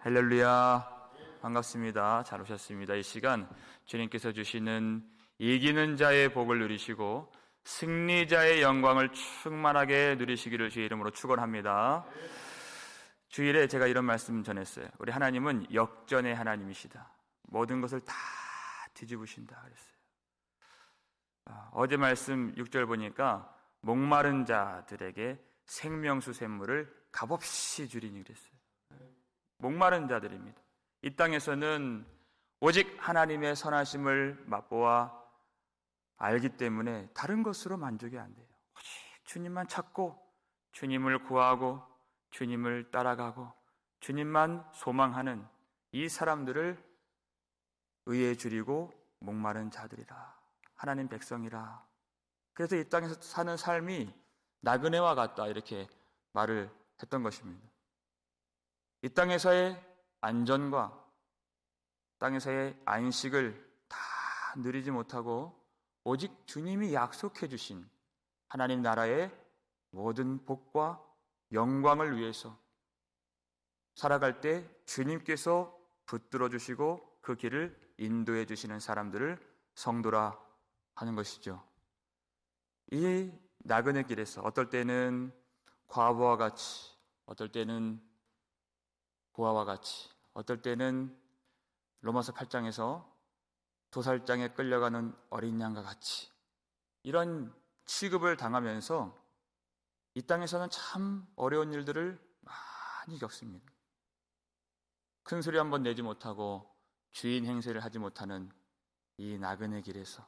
할렐루야, 반갑습니다. 잘 오셨습니다. 이 시간 주님께서 주시는 이기는 자의 복을 누리시고 승리자의 영광을 충만하게 누리시기를 주의 이름으로 축원합니다. 주일에 제가 이런 말씀 전했어요. 우리 하나님은 역전의 하나님이시다. 모든 것을 다 뒤집으신다 그랬어요. 어제 말씀 6절 보니까 목마른 자들에게 생명수 샘물을 값없이 주리니 그랬어요. 목마른 자들입니다. 이 땅에서는 오직 하나님의 선하심을 맛보아 알기 때문에 다른 것으로 만족이 안 돼요. 오직 주님만 찾고 주님을 구하고 주님을 따라가고 주님만 소망하는 이 사람들을 의에 줄이고 목마른 자들이라, 하나님 백성이라. 그래서 이 땅에서 사는 삶이 나그네와 같다 이렇게 말을 했던 것입니다. 이 땅에서의 안전과 땅에서의 안식을 다 누리지 못하고 오직 주님이 약속해 주신 하나님 나라의 모든 복과 영광을 위해서 살아갈 때 주님께서 붙들어 주시고 그 길을 인도해 주시는 사람들을 성도라 하는 것이죠. 이 나그네 길에서 어떨 때는 과부와 같이, 어떨 때는 고아와 같이, 어떨 때는 로마서 8장에서 도살장에 끌려가는 어린 양과 같이 이런 취급을 당하면서 이 땅에서는 참 어려운 일들을 많이 겪습니다. 큰 소리 한번 내지 못하고 주인 행세를 하지 못하는 이 나그네 길에서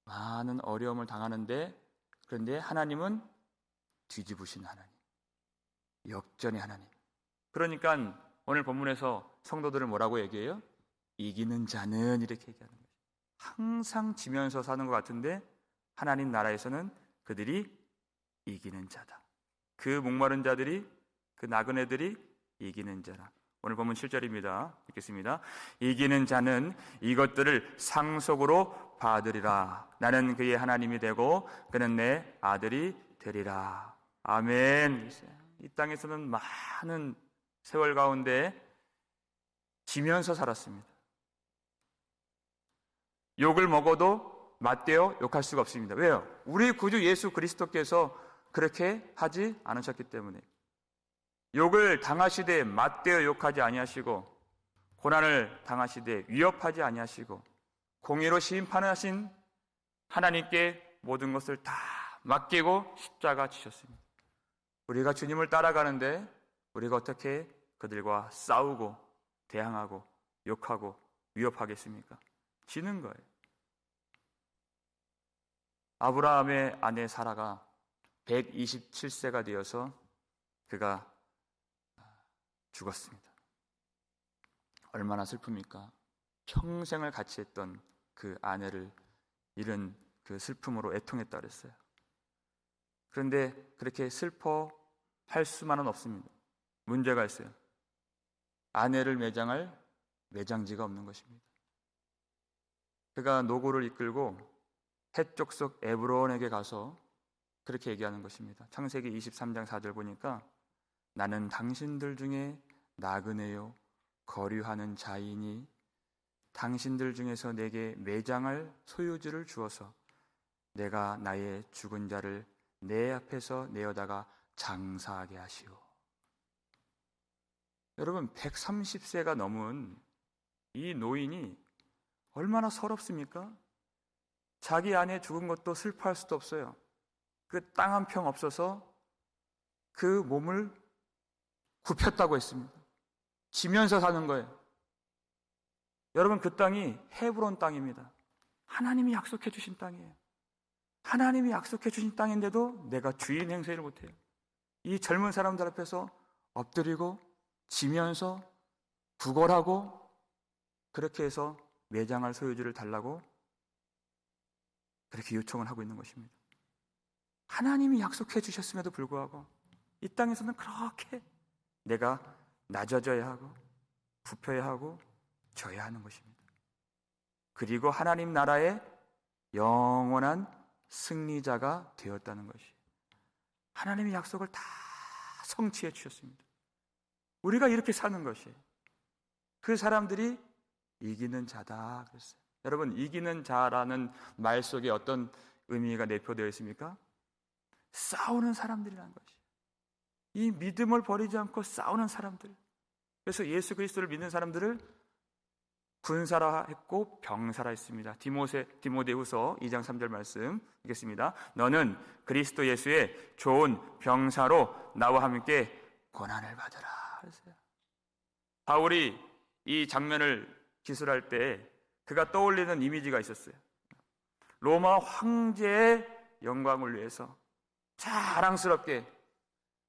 많은 어려움을 당하는데, 그런데 하나님은 뒤집으신 하나님, 역전의 하나님. 그러니까 오늘 본문에서 성도들을 뭐라고 얘기해요? 이기는 자는, 이렇게 얘기하는 거예요. 항상 지면서 사는 것 같은데 하나님 나라에서는 그들이 이기는 자다. 그 목마른 자들이, 그 나그네들이 이기는 자라. 오늘 본문 7절입니다. 읽겠습니다. 이기는 자는 이것들을 상속으로 받으리라. 나는 그의 하나님이 되고 그는 내 아들이 되리라. 아멘. 이 땅에서는 많은 세월 가운데 지면서 살았습니다. 욕을 먹어도 맞대어 욕할 수가 없습니다. 왜요? 우리 구주 예수 그리스도께서 그렇게 하지 않으셨기 때문에. 욕을 당하시되 맞대어 욕하지 아니하시고, 고난을 당하시되 위협하지 아니하시고, 공의로 심판하신 하나님께 모든 것을 다 맡기고 십자가 지셨습니다. 우리가 주님을 따라가는데 우리가 어떻게 그들과 싸우고 대항하고 욕하고 위협하겠습니까? 지는 거예요. 아브라함의 아내 사라가 127세가 되어서 그가 죽었습니다. 얼마나 슬픕니까? 평생을 같이 했던 그 아내를 잃은 그 슬픔으로 애통했다 그랬어요. 그런데 그렇게 슬퍼할 수만은 없습니다. 문제가 있어요. 아내를 매장할 매장지가 없는 것입니다. 그가 노고를 이끌고 해쪽 속 에브론에게 가서 그렇게 얘기하는 것입니다. 창세기 23장 4절 보니까 나는 당신들 중에 나그네요 거류하는 자이니 당신들 중에서 내게 매장할 소유지를 주어서 내가 나의 죽은 자를 내 앞에서 내어다가 장사하게 하시오. 여러분, 130세가 넘은 이 노인이 얼마나 서럽습니까? 자기 아내 죽은 것도 슬퍼할 수도 없어요. 그 땅 한 평 없어서 그 몸을 굽혔다고 했습니다. 지면서 사는 거예요. 여러분, 그 땅이 헤브론 땅입니다. 하나님이 약속해 주신 땅이에요. 하나님이 약속해 주신 땅인데도 내가 주인 행세를 못해요. 이 젊은 사람들 앞에서 엎드리고 지면서 구걸하고 그렇게 해서 매장할 소유지를 달라고 그렇게 요청을 하고 있는 것입니다. 하나님이 약속해 주셨음에도 불구하고 이 땅에서는 그렇게 내가 낮아져야 하고 굽혀야 하고 져야 하는 것입니다. 그리고 하나님 나라의 영원한 승리자가 되었다는 것이, 하나님의 약속을 다 성취해 주셨습니다. 우리가 이렇게 사는 것이 그 사람들이 이기는 자다 그랬어요. 여러분, 이기는 자라는 말 속에 어떤 의미가 내포되어 있습니까? 싸우는 사람들이라는 것이. 이 믿음을 버리지 않고 싸우는 사람들. 그래서 예수 그리스도를 믿는 사람들을 군사라 했고 병사라 했습니다. 디모데후서 2장 3절 말씀 읽겠습니다. 너는 그리스도 예수의 좋은 병사로 나와 함께 고난을 받으라 그랬어요. 바울이 이 장면을 기술할 때 그가 떠올리는 이미지가 있었어요. 로마 황제의 영광을 위해서 자랑스럽게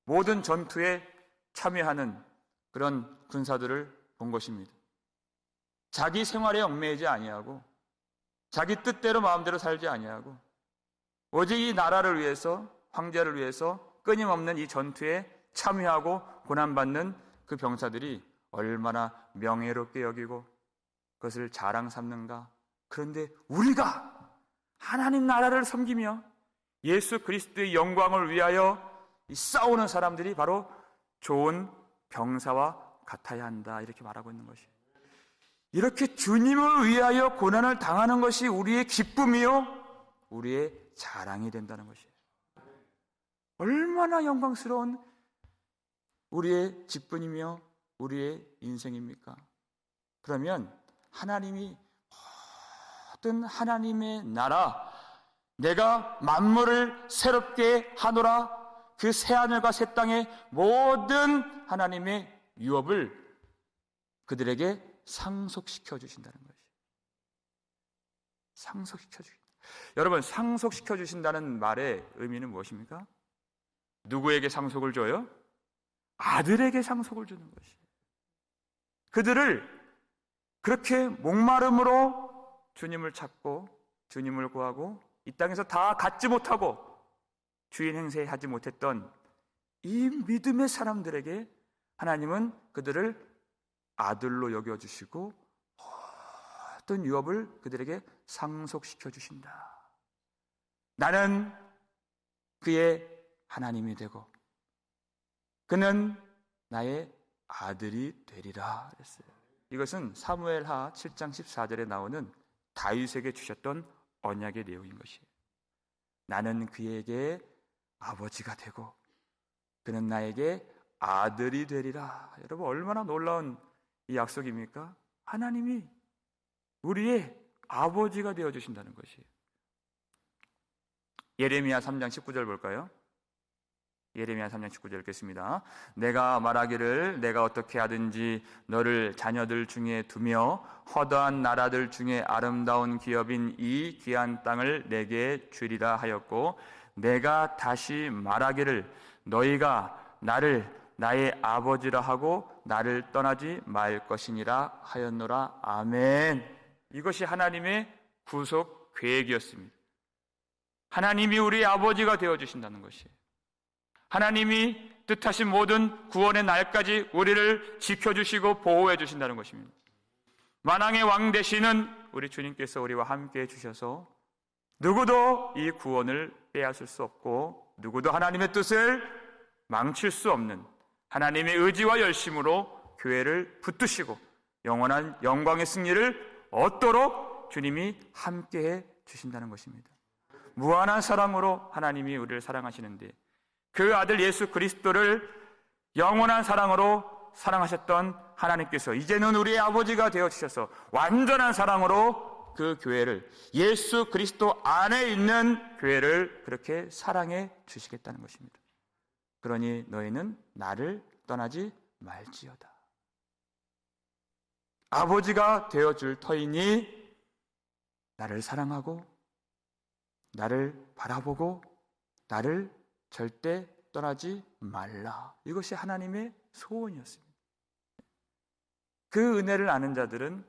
모든 전투에 참여하는 그런 군사들을 본 것입니다. 자기 생활에 얽매이지 아니하고 자기 뜻대로 마음대로 살지 아니하고 오직 이 나라를 위해서, 황제를 위해서 끊임없는 이 전투에 참여하고 고난받는 그 병사들이 얼마나 명예롭게 여기고 그것을 자랑 삼는가. 그런데 우리가 하나님 나라를 섬기며 예수 그리스도의 영광을 위하여 싸우는 사람들이 바로 좋은 병사와 같아야 한다, 이렇게 말하고 있는 것이에요. 이렇게 주님을 위하여 고난을 당하는 것이 우리의 기쁨이요 우리의 자랑이 된다는 것이에요. 얼마나 영광스러운 우리의 직분이며 우리의 인생입니까? 그러면 하나님이 모든 하나님의 나라, 내가 만물을 새롭게 하노라, 그 새하늘과 새 땅의 모든 하나님의 유업을 그들에게 상속시켜 주신다는 것이에요. 상속시켜 주신다. 여러분, 상속시켜 주신다는 말의 의미는 무엇입니까? 누구에게 상속을 줘요? 아들에게 상속을 주는 것이에요. 그들을 그렇게 목마름으로 주님을 찾고 주님을 구하고 이 땅에서 다 갖지 못하고 주인 행세하지 못했던 이 믿음의 사람들에게 하나님은 그들을 아들로 여겨주시고 어떤 유업을 그들에게 상속시켜 주신다. 나는 그의 하나님이 되고 그는 나의 아들이 되리라 했어요. 이것은 사무엘하 7장 14절에 나오는 다윗에게 주셨던 언약의 내용인 것이에요. 나는 그에게 아버지가 되고 그는 나에게 아들이 되리라. 여러분, 얼마나 놀라운 이 약속입니까? 하나님이 우리의 아버지가 되어주신다는 것이에요. 예레미야 3장 19절 볼까요? 예레미야 3장 19절 읽겠습니다. 내가 말하기를 내가 어떻게 하든지 너를 자녀들 중에 두며 허다한 나라들 중에 아름다운 기업인 이 귀한 땅을 내게 주리라 하였고 내가 다시 말하기를 너희가 나를 나의 아버지라 하고 나를 떠나지 말 것이니라 하였노라. 아멘. 이것이 하나님의 구속 계획이었습니다. 하나님이 우리 아버지가 되어주신다는 것이에요. 하나님이 뜻하신 모든 구원의 날까지 우리를 지켜주시고 보호해 주신다는 것입니다. 만왕의 왕 되시는 우리 주님께서 우리와 함께 해주셔서 누구도 이 구원을 빼앗을 수 없고 누구도 하나님의 뜻을 망칠 수 없는 하나님의 의지와 열심으로 교회를 붙드시고 영원한 영광의 승리를 얻도록 주님이 함께해 주신다는 것입니다. 무한한 사랑으로 하나님이 우리를 사랑하시는데 그 아들 예수 그리스도를 영원한 사랑으로 사랑하셨던 하나님께서 이제는 우리의 아버지가 되어주셔서 완전한 사랑으로 그 교회를, 예수 그리스도 안에 있는 교회를 그렇게 사랑해 주시겠다는 것입니다. 그러니 너희는 나를 떠나지 말지어다. 아버지가 되어줄 터이니 나를 사랑하고 나를 바라보고 나를 절대 떠나지 말라. 이것이 하나님의 소원이었습니다. 그 은혜를 아는 자들은,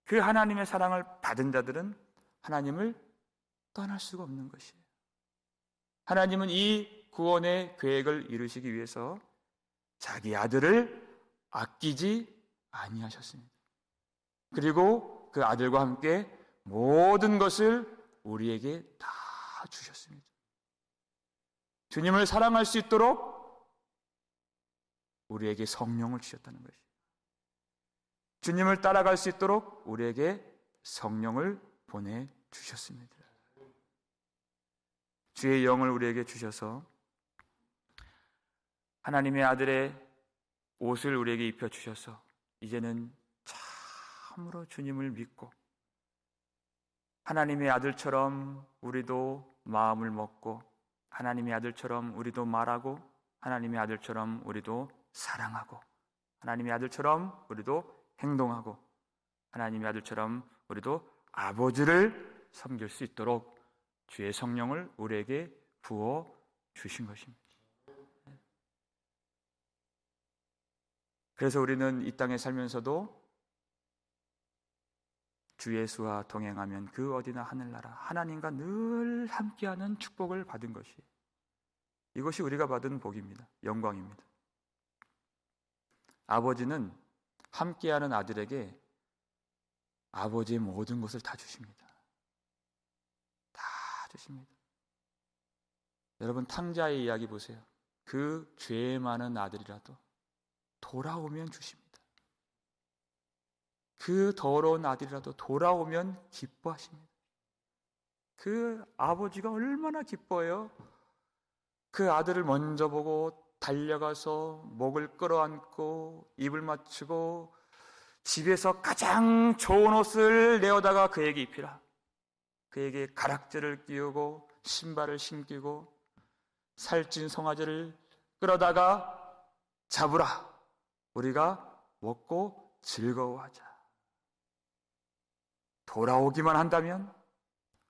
그 하나님의 사랑을 받은 자들은 하나님을 떠날 수가 없는 것이에요. 하나님은 이 구원의 계획을 이루시기 위해서 자기 아들을 아끼지 아니하셨습니다. 그리고 그 아들과 함께 모든 것을 우리에게 다 주셨습니다. 주님을 사랑할 수 있도록 우리에게 성령을 주셨다는 것이에요. 주님을 따라갈 수 있도록 우리에게 성령을 보내주셨습니다. 주의 영을 우리에게 주셔서 하나님의 아들의 옷을 우리에게 입혀주셔서 이제는 참으로 주님을 믿고 하나님의 아들처럼 우리도 마음을 먹고 하나님의 아들처럼 우리도 말하고 하나님의 아들처럼 우리도 사랑하고 하나님의 아들처럼 우리도 행동하고 하나님의 아들처럼 우리도 아버지를 섬길 수 있도록 주의 성령을 우리에게 부어 주신 것입니다. 그래서 우리는 이 땅에 살면서도 주 예수와 동행하면 그 어디나 하늘나라 하나님과 늘 함께하는 축복을 받은 것이, 이것이 우리가 받은 복입니다. 영광입니다. 아버지는 함께하는 아들에게 아버지의 모든 것을 다 주십니다. 다 주십니다. 여러분, 탕자의 이야기 보세요. 그 죄 많은 아들이라도 돌아오면 주십니다. 그 더러운 아들이라도 돌아오면 기뻐하십니다. 그 아버지가 얼마나 기뻐해요. 그 아들을 먼저 보고 달려가서 목을 끌어안고 입을 맞추고 집에서 가장 좋은 옷을 내어다가 그에게 입히라. 그에게 가락지를 끼우고 신발을 신기고 살찐 송아지를 끌어다가 잡으라. 우리가 먹고 즐거워하자. 돌아오기만 한다면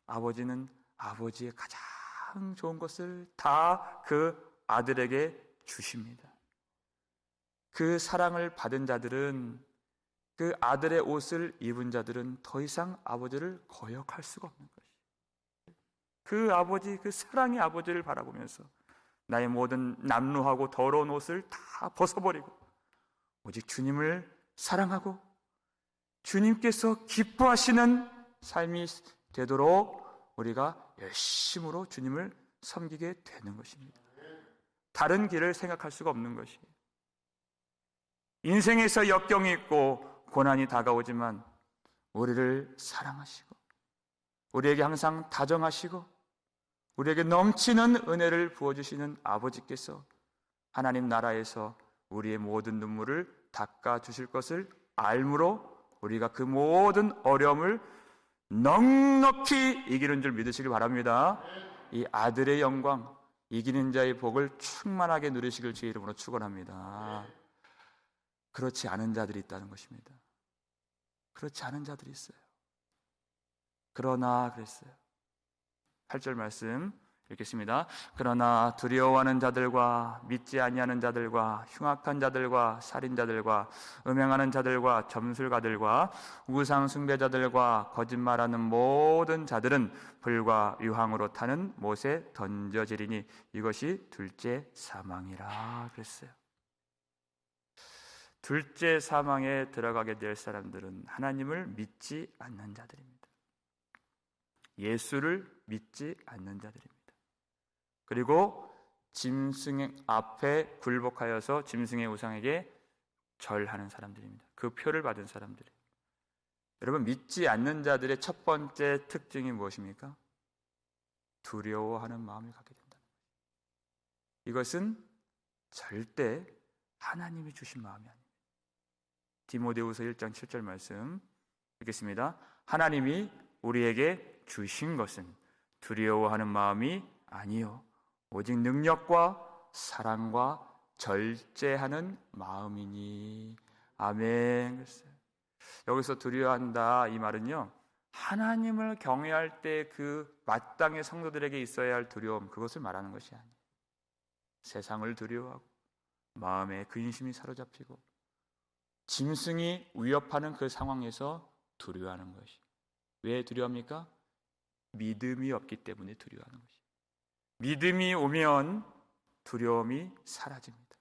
아버지는 아버지의 가장 좋은 것을 다 그 아들에게 주십니다. 그 사랑을 받은 자들은, 그 아들의 옷을 입은 자들은 더 이상 아버지를 거역할 수가 없는 것이에요. 그 아버지, 그 사랑의 아버지를 바라보면서 나의 모든 남루하고 더러운 옷을 다 벗어버리고 오직 주님을 사랑하고 주님께서 기뻐하시는 삶이 되도록 우리가 열심으로 주님을 섬기게 되는 것입니다. 다른 길을 생각할 수가 없는 것이에요. 인생에서 역경이 있고 고난이 다가오지만 우리를 사랑하시고 우리에게 항상 다정하시고 우리에게 넘치는 은혜를 부어주시는 아버지께서 하나님 나라에서 우리의 모든 눈물을 닦아주실 것을 알므로 우리가 그 모든 어려움을 넉넉히 이기는 줄 믿으시길 바랍니다. 이 아들의 영광, 이기는 자의 복을 충만하게 누리시길 주의 이름으로 축원합니다. 그렇지 않은 자들이 있다는 것입니다. 그렇지 않은 자들이 있어요. 그러나 그랬어요. 8절 말씀 읽겠습니다. 그러나 두려워하는 자들과 믿지 아니하는 자들과 흉악한 자들과 살인자들과 음행하는 자들과 점술가들과 우상 숭배자들과 거짓말하는 모든 자들은 불과 유황으로 타는 못에 던져지리니 이것이 둘째 사망이라 그랬어요. 둘째 사망에 들어가게 될 사람들은 하나님을 믿지 않는 자들입니다. 예수를 믿지 않는 자들입니다. 그리고 짐승 앞에 굴복하여서 짐승의 우상에게 절하는 사람들입니다. 그 표를 받은 사람들이에요. 여러분, 믿지 않는 자들의 첫 번째 특징이 무엇입니까? 두려워하는 마음을 갖게 된다는 거예요. 이것은 절대 하나님이 주신 마음이 아닙니다. 디모데후서 1장 7절 말씀 읽겠습니다. 하나님이 우리에게 주신 것은 두려워하는 마음이 아니요 오직 능력과 사랑과 절제하는 마음이니. 아멘. 여기서 두려워한다 이 말은요, 하나님을 경외할 때 그 마땅히 성도들에게 있어야 할 두려움, 그것을 말하는 것이 아니에요. 세상을 두려워하고 마음에 근심이 사로잡히고 짐승이 위협하는 그 상황에서 두려워하는 것이. 왜 두려워합니까? 믿음이 없기 때문에 두려워하는 것이. 믿음이 오면 두려움이 사라집니다.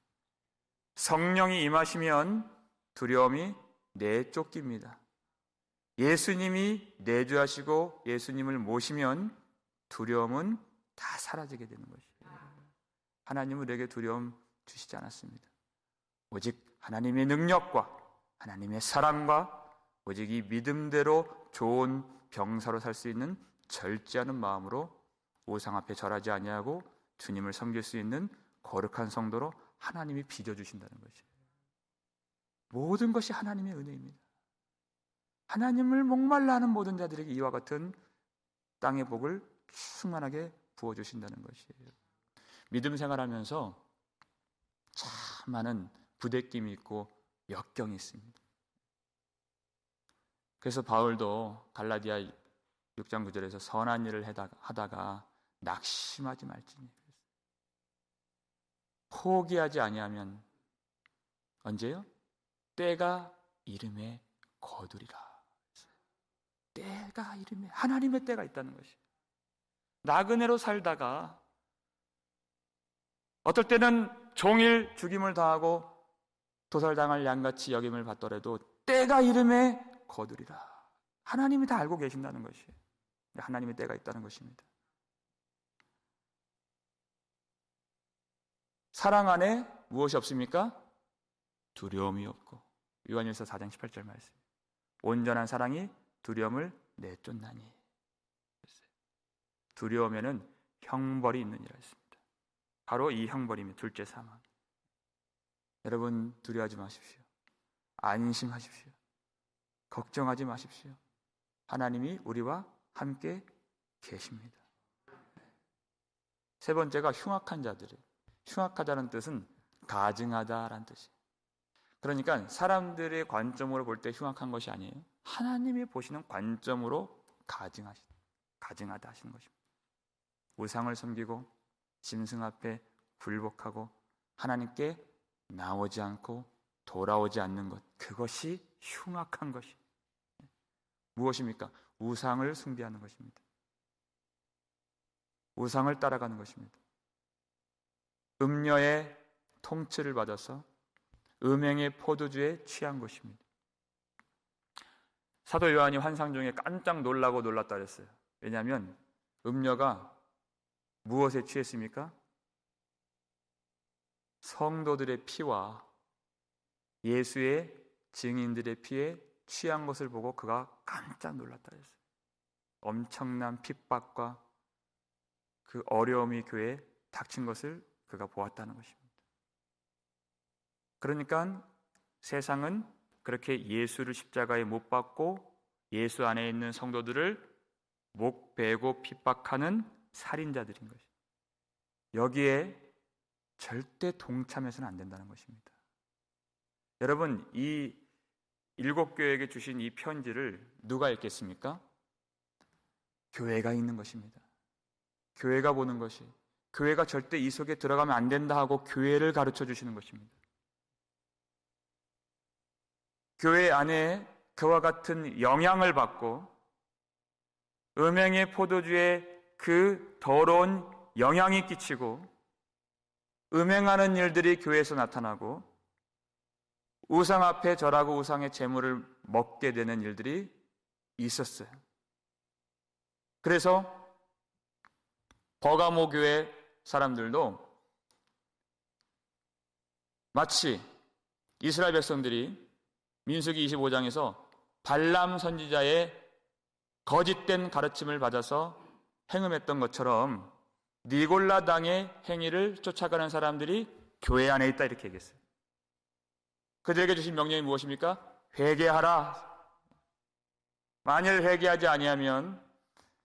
성령이 임하시면 두려움이 내쫓깁니다. 예수님이 내주하시고 예수님을 모시면 두려움은 다 사라지게 되는 것이에요. 하나님은 우리에게 두려움 주시지 않았습니다. 오직 하나님의 능력과 하나님의 사랑과 오직 이 믿음대로 좋은 병사로 살 수 있는 절제하는 마음으로 우상 앞에 절하지 아니하고 주님을 섬길 수 있는 거룩한 성도로 하나님이 빚어주신다는 것이에요. 모든 것이 하나님의 은혜입니다. 하나님을 목말라 하는 모든 자들에게 이와 같은 땅의 복을 충만하게 부어주신다는 것이에요. 믿음 생활하면서 참 많은 부대낌이 있고 역경이 있습니다. 그래서 바울도 갈라디아 6장 9절에서 선한 일을 하다가 낙심하지 말지니 포기하지 아니하면 언제요? 때가 이름에 거두리라. 때가 이름에 하나님의 때가 있다는 것이에요. 나그네로 살다가 어떨 때는 종일 죽임을 당하고 도살당할 양같이 여김을 받더라도 때가 이름에 거두리라. 하나님이 다 알고 계신다는 것이에요. 하나님의 때가 있다는 것입니다. 사랑 안에 무엇이 없습니까? 두려움이 없고. 요한일서 4장 18절 말씀. 온전한 사랑이 두려움을 내쫓나니. 두려움에는 형벌이 있느니라 했습니다. 바로 이 형벌입니다. 둘째 사망. 여러분 두려워하지 마십시오. 안심하십시오. 걱정하지 마십시오. 하나님이 우리와 함께 계십니다. 세 번째가 흉악한 자들이에요. 흉악하다는 뜻은 가증하다라는 뜻이에요. 그러니까 사람들의 관점으로 볼 때 흉악한 것이 아니에요. 하나님이 보시는 관점으로 가증하다 하시는 것입니다. 우상을 섬기고 짐승 앞에 굴복하고 하나님께 나오지 않고 돌아오지 않는 것, 그것이 흉악한 것입니다. 무엇입니까? 우상을 숭배하는 것입니다. 우상을 따라가는 것입니다. 음녀의 통치를 받아서 음행의 포도주에 취한 것입니다. 사도 요한이 환상 중에 깜짝 놀라고 놀랐다 그랬어요. 왜냐하면 음녀가 무엇에 취했습니까? 성도들의 피와 예수의 증인들의 피에 취한 것을 보고 그가 깜짝 놀랐다 그랬어요. 엄청난 핍박과 그 어려움이 교회에 닥친 것을 그가 보았다는 것입니다. 그러니까 세상은 그렇게 예수를 십자가에 못 박고 예수 안에 있는 성도들을 목 베고 핍박하는 살인자들인 것입니다. 여기에 절대 동참해서는 안 된다는 것입니다. 여러분, 이 7교회에게 주신 이 편지를 누가 읽겠습니까? 교회가 읽는 것입니다. 교회가 보는 것이, 교회가 절대 이 속에 들어가면 안 된다 하고 교회를 가르쳐 주시는 것입니다. 교회 안에 그와 같은 영향을 받고 음행의 포도주에 그 더러운 영향이 끼치고 음행하는 일들이 교회에서 나타나고 우상 앞에 절하고 우상의 재물을 먹게 되는 일들이 있었어요. 그래서 버가모 교회 사람들도 마치 이스라엘 백성들이 민수기 25장에서 발람 선지자의 거짓된 가르침을 받아서 행음했던 것처럼 니골라당의 행위를 쫓아가는 사람들이 교회 안에 있다 이렇게 얘기했어요. 그들에게 주신 명령이 무엇입니까? 회개하라. 만일 회개하지 아니하면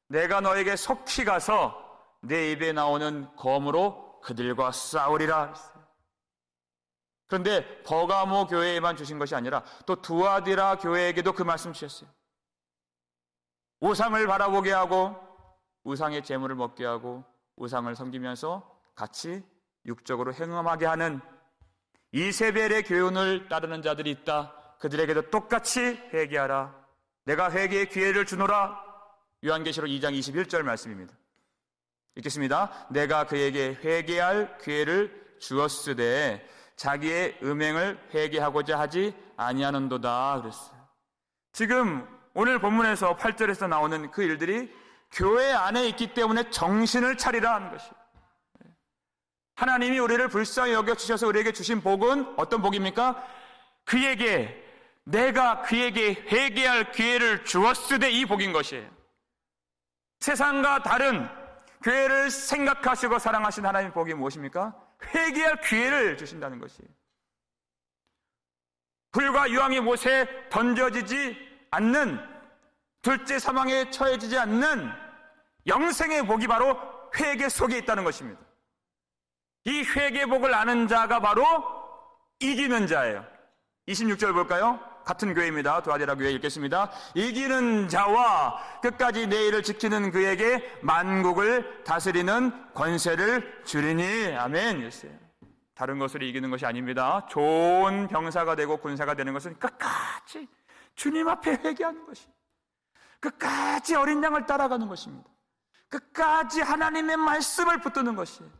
내가 너에게 속히 가서 내 입에 나오는 검으로 그들과 싸우리라. 그런데 버가모 교회에만 주신 것이 아니라 또 두아디라 교회에게도 그 말씀 주셨어요. 우상을 바라보게 하고 우상의 재물을 먹게 하고 우상을 섬기면서 같이 육적으로 행음하게 하는 이세벨의 교훈을 따르는 자들이 있다. 그들에게도 똑같이 회개하라. 내가 회개의 기회를 주노라. 요한계시록 2장 21절 말씀입니다. 읽겠습니다. 내가 그에게 회개할 기회를 주었으되 자기의 음행을 회개하고자 하지 아니하는도다 그랬어요. 지금 오늘 본문에서 8절에서 나오는 그 일들이 교회 안에 있기 때문에 정신을 차리라 하는 것이에요. 하나님이 우리를 불쌍히 여겨주셔서 우리에게 주신 복은 어떤 복입니까? 그에게 내가 그에게 회개할 기회를 주었으되 이 복인 것이에요. 세상과 다른 교회를 생각하시고 사랑하신 하나님의 복이 무엇입니까? 회개할 기회를 주신다는 것이에요. 불과 유황이 못에 던져지지 않는, 둘째 사망에 처해지지 않는 영생의 복이 바로 회개 속에 있다는 것입니다. 이 회개 복을 아는 자가 바로 이기는 자예요. 26절 볼까요? 같은 교회입니다. 두아디라 교회 읽겠습니다. 이기는 자와 끝까지 내 일을 지키는 그에게 만국을 다스리는 권세를 주리니. 아멘. 였어요. 다른 것으로 이기는 것이 아닙니다. 좋은 병사가 되고 군사가 되는 것은 끝까지 주님 앞에 회개하는 것입니다. 끝까지 어린 양을 따라가는 것입니다. 끝까지 하나님의 말씀을 붙드는 것이에요.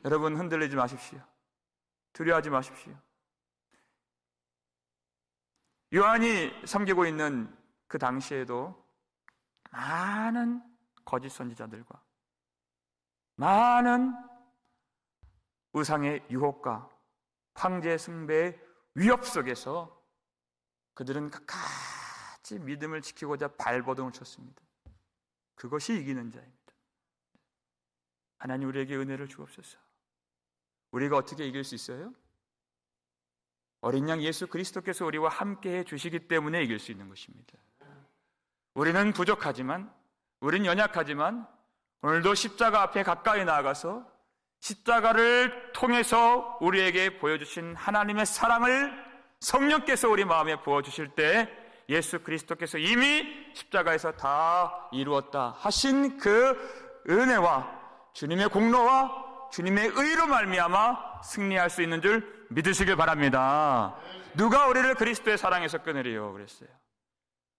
여러분, 흔들리지 마십시오. 두려워하지 마십시오. 요한이 섬기고 있는 그 당시에도 많은 거짓 선지자들과 많은 우상의 유혹과 황제 숭배의 위협 속에서 그들은 끝까지 믿음을 지키고자 발버둥을 쳤습니다. 그것이 이기는 자입니다. 하나님, 우리에게 은혜를 주옵소서. 우리가 어떻게 이길 수 있어요? 어린 양 예수 그리스도께서 우리와 함께해 주시기 때문에 이길 수 있는 것입니다. 우리는 부족하지만, 우리는 연약하지만 오늘도 십자가 앞에 가까이 나아가서 십자가를 통해서 우리에게 보여주신 하나님의 사랑을 성령께서 우리 마음에 부어주실 때 예수 그리스도께서 이미 십자가에서 다 이루었다 하신 그 은혜와 주님의 공로와 주님의 의로 말미암아 승리할 수 있는 줄 믿으시길 바랍니다. 누가 우리를 그리스도의 사랑에서 끊으리요 그랬어요.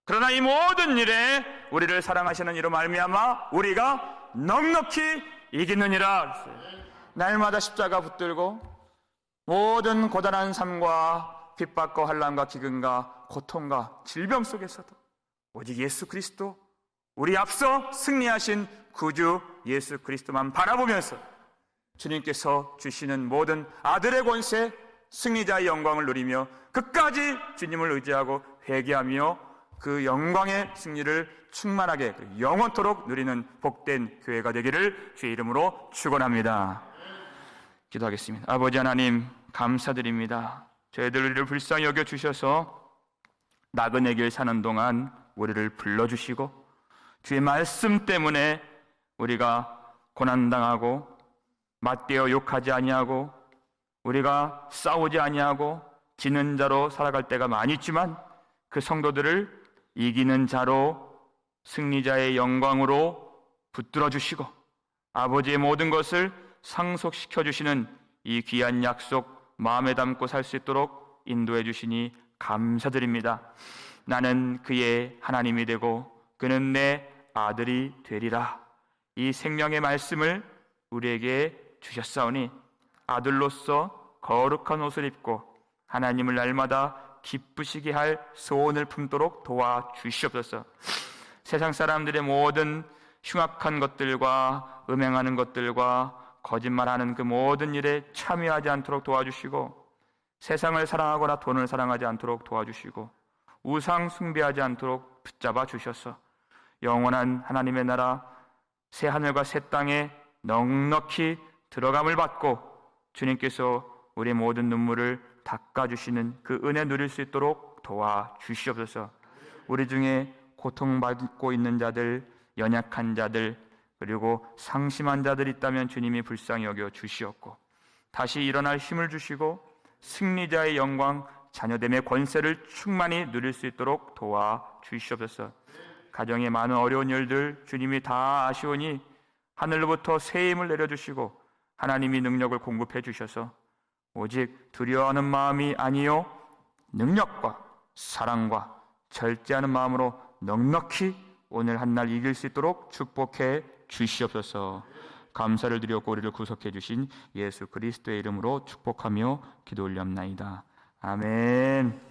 그러나 이 모든 일에 우리를 사랑하시는 이로 말미암아 우리가 넉넉히 이기느니라 그랬어요. 날마다 십자가 붙들고 모든 고단한 삶과 핍박과 환난과 기근과 고통과 질병 속에서도 오직 예수 그리스도, 우리 앞서 승리하신 구주 예수 그리스도만 바라보면서 주님께서 주시는 모든 아들의 권세, 승리자의 영광을 누리며 끝까지 주님을 의지하고 회개하며 그 영광의 승리를 충만하게 영원토록 누리는 복된 교회가 되기를 주의 이름으로 축원합니다. 기도하겠습니다. 아버지 하나님, 감사드립니다. 저희들을 불쌍히 여겨주셔서 나그네 길 사는 동안 우리를 불러주시고 주의 말씀 때문에 우리가 고난당하고 맞대어 욕하지 아니하고 우리가 싸우지 아니하고 지는 자로 살아갈 때가 많이 있지만 그 성도들을 이기는 자로 승리자의 영광으로 붙들어 주시고 아버지의 모든 것을 상속시켜 주시는 이 귀한 약속 마음에 담고 살 수 있도록 인도해 주시니 감사드립니다. 나는 그의 하나님이 되고 그는 내 아들이 되리라. 이 생명의 말씀을 우리에게 주셨사오니 아들로서 거룩한 옷을 입고 하나님을 날마다 기쁘시게 할 소원을 품도록 도와주시옵소서. 세상 사람들의 모든 흉악한 것들과 음행하는 것들과 거짓말하는 그 모든 일에 참여하지 않도록 도와주시고 세상을 사랑하거나 돈을 사랑하지 않도록 도와주시고 우상 숭배하지 않도록 붙잡아 주셔서 영원한 하나님의 나라 새 하늘과 새 땅에 넉넉히 들어감을 받고 주님께서 우리 모든 눈물을 닦아주시는 그 은혜 누릴 수 있도록 도와주시옵소서. 우리 중에 고통받고 있는 자들, 연약한 자들, 그리고 상심한 자들이 있다면 주님이 불쌍히 여겨 주시옵고 다시 일어날 힘을 주시고 승리자의 영광, 자녀됨의 권세를 충만히 누릴 수 있도록 도와주시옵소서. 가정의 많은 어려운 일들 주님이 다 아시오니 하늘로부터 새 힘을 내려주시고 하나님이 능력을 공급해 주셔서 오직 두려워하는 마음이 아니요 능력과 사랑과 절제하는 마음으로 넉넉히 오늘 한날 이길 수 있도록 축복해 주시옵소서. 감사를 드렸고 우리를 구속해 주신 예수 그리스도의 이름으로 축복하며 기도 올렸나이다. 아멘.